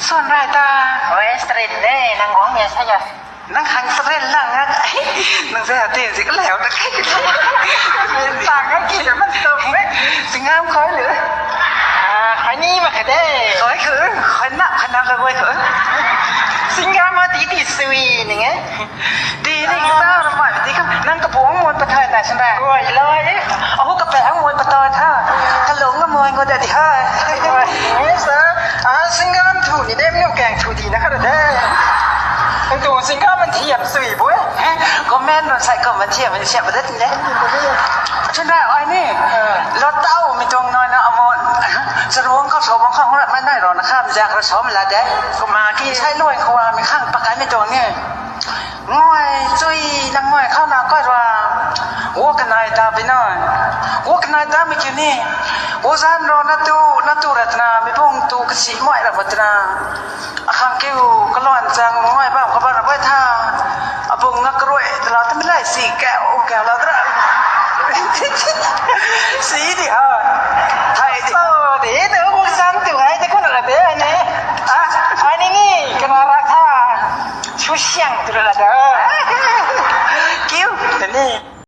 ส่วนรายตาโอ้ยสตรินเด้นางง้องเนี่ยใช่ไหมนังหันสะเร่นล่างนะนังเสียตีสิก็แล้วนะต่างกันกี่มันตกไหมสิงามคอยหรือขายนี่มาเด้คอยคือคอยนักขนาดกันไว้คือสิงามมาตีสวีนี่ไงดีนี่กีตาร์ระบายดีครับนั่งกระโปรงมวยประเทศแต่ฉันแหละโอ้ยเลยโอ้กระแปงมวยประตอท่ากระหลงก็มวยก็ได้ที่ห้าเฮ้ยสสิงามถูนี่ได้ไม่เอาแกงถูดีนะครับเด้เป็นตัวสิงามมันเทียมสวีบุ้ยก็แม่นมันใส่ก็มันเทียบมันเสียบประเทศนี้ฉันได้อ้อยนี่รถเต้ามีตรงน้อยนะอมรสรุปเขาโฉบของเขาไม่ได้หรอกนะครับจากเราชอบมันละเด้ก็มาที่ใช้ลอยเขาว่ามีข้างปากกาไม่ตรงนี่ง่อยจุยนางง่อยเข้านาก็ว่าวัวกันนายตาไปหน่อยวัวกันนายตาไม่คิดนี่วัวซันรอนาตูรัตนาไม่พงตูกสีม่อยระบัตนาข้างกิ้วก็ร้อนจังง่อยบ้างเขาบ้านเราไว้ท่าบุงนักรวยตลอดทั้งไม่ได้สีแก้วเราตระสีดิฮะไทยดิดีเดี๋ยวกูสั่งตัวให้จะคนละเด้อเนี่ยอันนี้กันราคาชุดเชียงตัวละเด้อกิ้วเดี๋ยวนี้